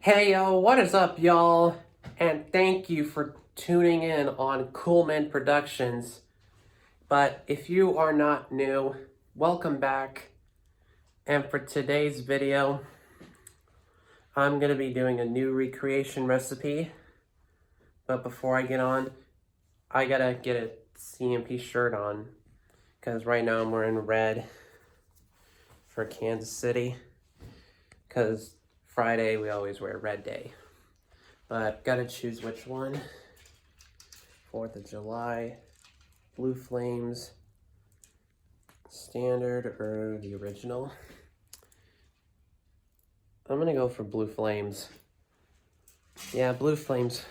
Hey yo, what is up, y'all? And thank you for tuning in on Coolman Productions. But if you are not new, welcome back. And for today's video, I'm gonna be doing a new recreation recipe. But before I get on, I gotta get a CMP shirt on, because right now I'm wearing red for Kansas City, because Friday we always wear red day. But gotta choose which one. 4th of July, Blue Flames, standard or the original. I'm gonna go for Blue Flames. Yeah, Blue Flames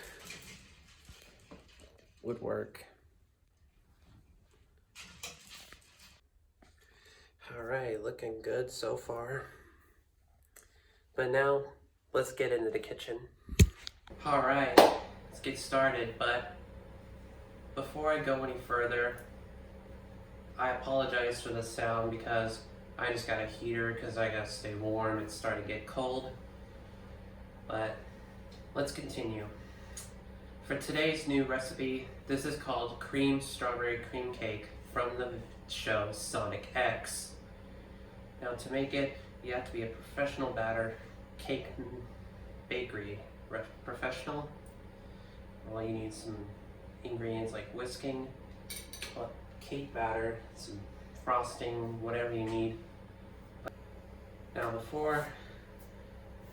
would work. All right, looking good so far. But now, let's get into the kitchen. All right, let's get started. But before I go any further, I apologize for the sound because I just got a heater because I gotta stay warm. It's starting to get cold. But let's continue. For today's new recipe, this is called Cream Strawberry Cream Cake from the show Sonic X. Now to make it, you have to be a professional cake bakery professional. Well, you need some ingredients like whisking, cake batter, some frosting, whatever you need. Now before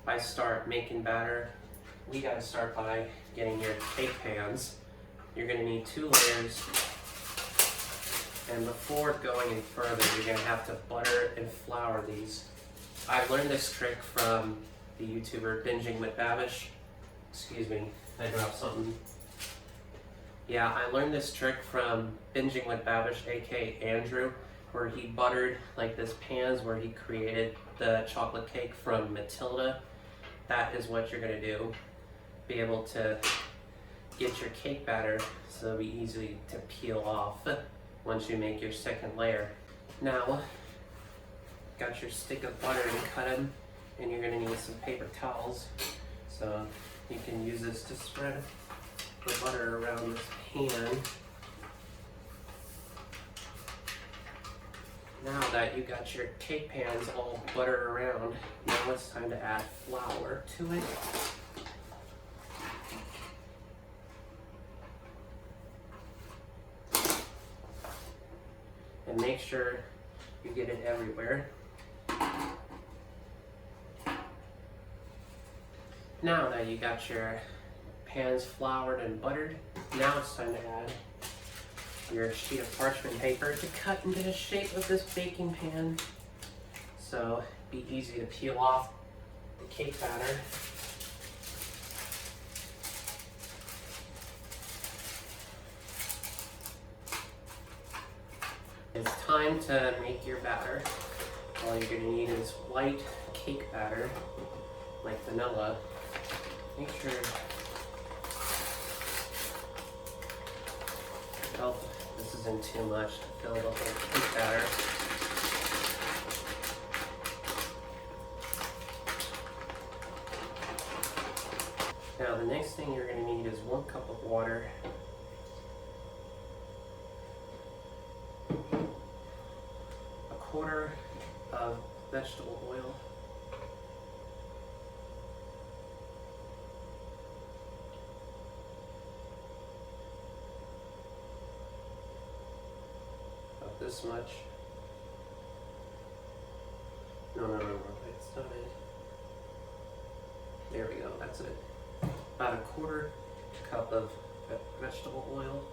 I start making batter, we gotta start by getting your cake pans. You're gonna need 2 layers. And before going any further, you're gonna have to butter and flour these. I learned this trick from the YouTuber Binging with Babish. Excuse me, I dropped something. Yeah, I learned this trick from Binging with Babish, aka Andrew, where he buttered like this pans where he created the chocolate cake from Matilda. That is what you're gonna do. Be able to get your cake batter so it'll be easy to peel off once you make your second layer. Now, got your stick of butter to cut them, and you're gonna need some paper towels. So you can use this to spread the butter around this pan. Now that you got your cake pans all buttered around, now it's time to add flour to it. And make sure you get it everywhere. Now that you got your pans floured and buttered, now it's time to add your sheet of parchment paper to cut into the shape of this baking pan. So be easy to peel off the cake batter. It's time to make your batter. All you're gonna need is white cake batter, like vanilla. Make sure, oh, this isn't too much to fill the whole cake batter. Now the next thing you're gonna need is 1 cup of water, a quarter of vegetable oil, about this much. No, it's not it. There we go, that's it. About a quarter cup of vegetable oil.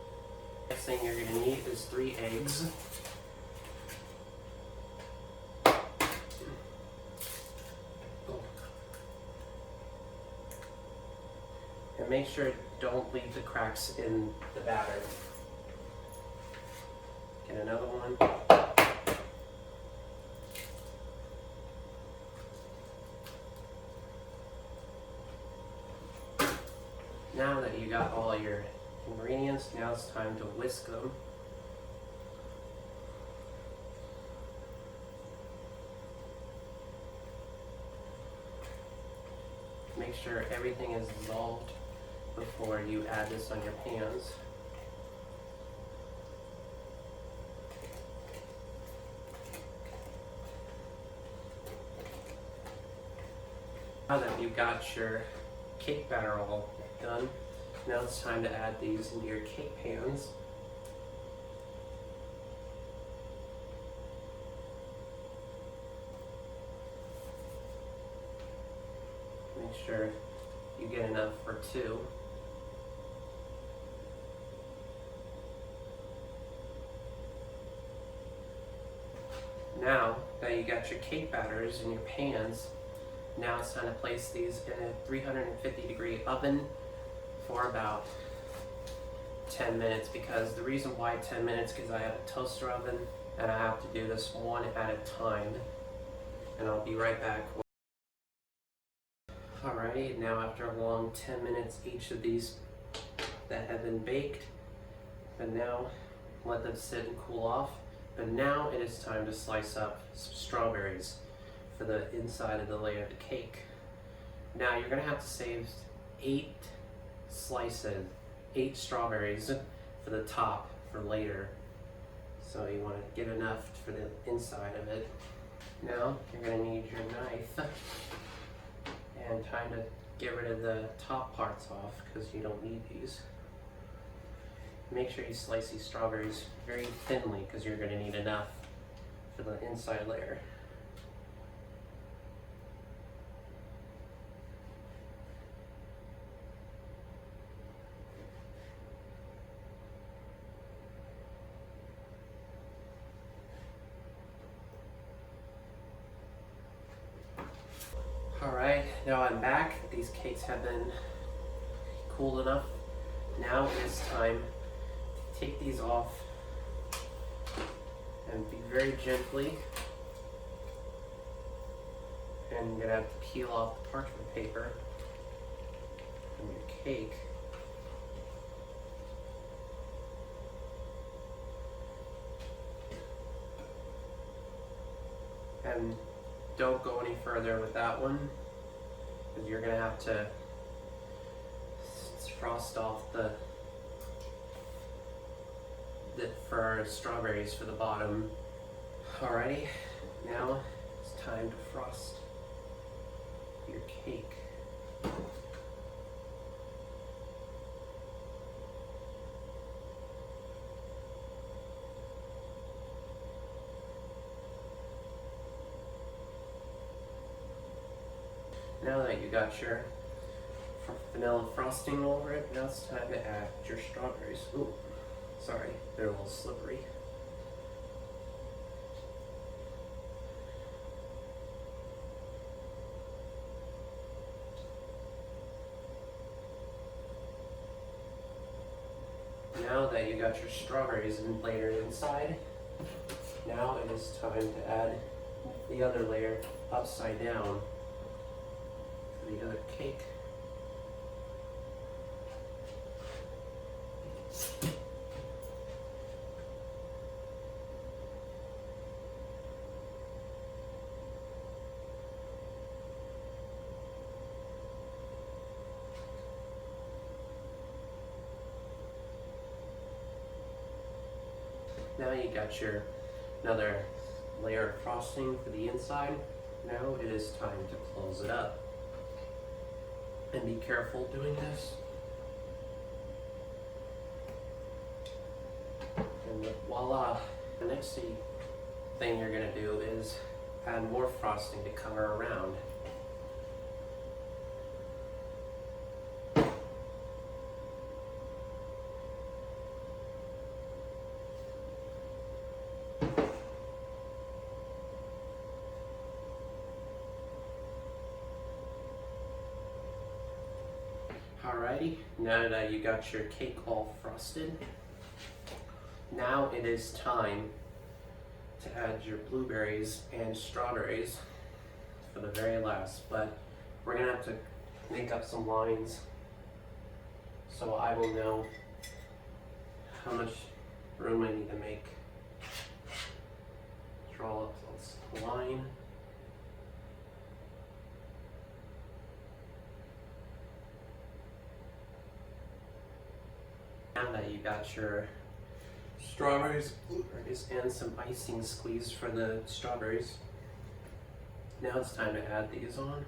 Next thing you're gonna need is 3 eggs. And make sure don't leave the cracks in the batter. Get another one. Now that you got all your ingredients, now it's time to whisk them. Make make sure everything is dissolved before you add this on your pans. Now that you've got your cake batter all done, now it's time to add these into your cake pans. Make sure you get enough for two. Now that you got your cake batters in your pans, now it's time to place these in a 350-degree oven for about 10 minutes, because the reason why 10 minutes because I have a toaster oven and I have to do this one at a time. And I'll be right back. Alrighty, now after a long 10 minutes each of these that have been baked, and now let them sit and cool off. But now it is time to slice up some strawberries for the inside of the layer of the cake. Now you're gonna have to save 8 slices, 8 strawberries for the top for later. So you wanna get enough for the inside of it. Now you're gonna need your knife and time to get rid of the top parts off because you don't need these. Make sure you slice these strawberries very thinly because you're gonna need enough for the inside layer. Alright, now I'm back. These cakes have been cooled enough. Now it is time to take these off and be very gently. And you're gonna have to peel off the parchment paper from your cake. And don't go any further with that one, because you're gonna have to frost off the for strawberries for the bottom. Alrighty, now it's time to frost your cake. Now that you got your vanilla frosting over it, now it's time to add your strawberries. Ooh, sorry, they're a little slippery. Now that you got your strawberries layered inside, now it is time to add the other layer upside down for the other cake. Now you got your another layer of frosting for the inside. Now it is time to close it up. And be careful doing this. And voila! The next thing you're gonna do is add more frosting to cover around. Alrighty, now that you got your cake all frosted, now it is time to add your blueberries and strawberries for the very last, but we're gonna have to make up some lines so I will know how much room I need to make. Draw up a line. Now that you got your strawberries, blueberries, and some icing squeezed for the strawberries, now it's time to add these on.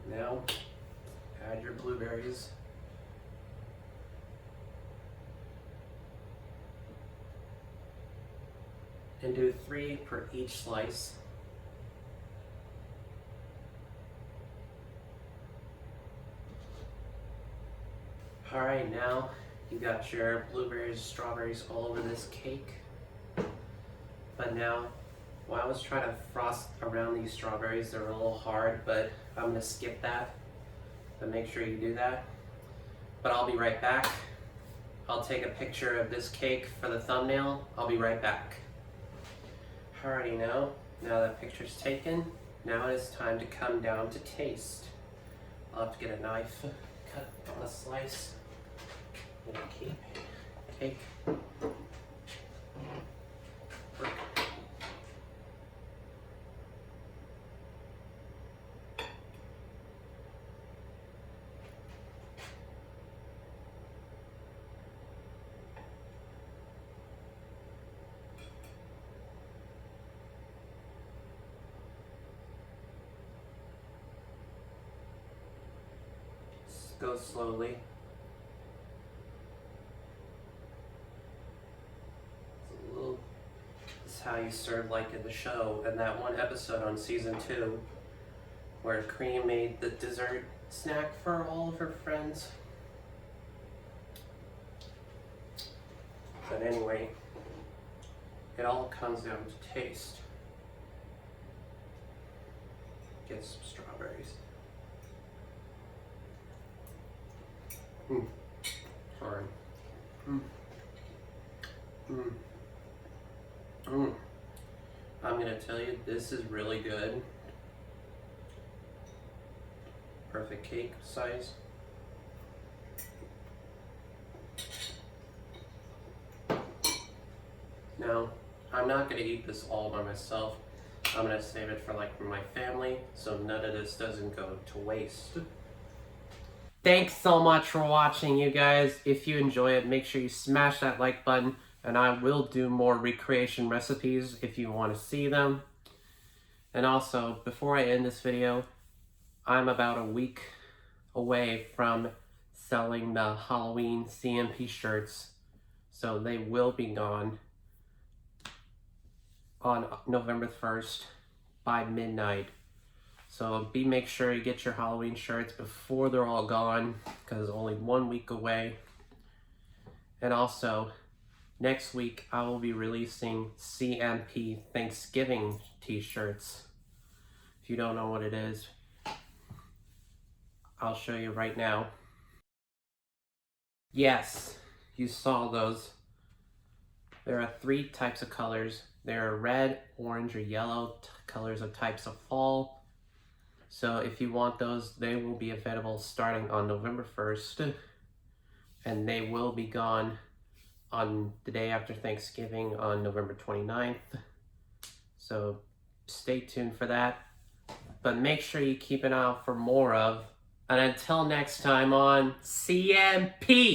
Now, add your blueberries. And do 3 per each slice. Alright, now you got your blueberries, strawberries all over this cake. But now, well, I was trying to frost around these strawberries. They're a little hard, but I'm gonna skip that. But make sure you do that. But I'll be right back. I'll take a picture of this cake for the thumbnail. I'll be right back. Alrighty, now that picture's taken, now it is time to come down to taste. I'll have to get a knife, cut on a slice, and keep cake. Go slowly. This is how you serve like in the show, and that one episode on season 2 where Cream made the dessert snack for all of her friends. But anyway, it all comes down to taste. Get some strawberries. Sorry. I'm gonna tell you, this is really good. Perfect cake size. Now, I'm not gonna eat this all by myself. I'm gonna save it for like my family, so none of this doesn't go to waste. Thanks so much for watching, you guys. If you enjoy it, make sure you smash that like button, and I will do more recreation recipes if you want to see them. And also, before I end this video, I'm about a week away from selling the Halloween CMP shirts, so they will be gone on November 1st by midnight. So make sure you get your Halloween shirts before they're all gone, because only 1 week away. And also, next week I will be releasing CMP Thanksgiving t-shirts. If you don't know what it is, I'll show you right now. Yes, you saw those. There are 3 types of colors. There are red, orange, or yellow colors of types of fall. So if you want those, they will be available starting on November 1st, and they will be gone on the day after Thanksgiving on November 29th. So stay tuned for that. But make sure you keep an eye out for more of, and until next time on CMP.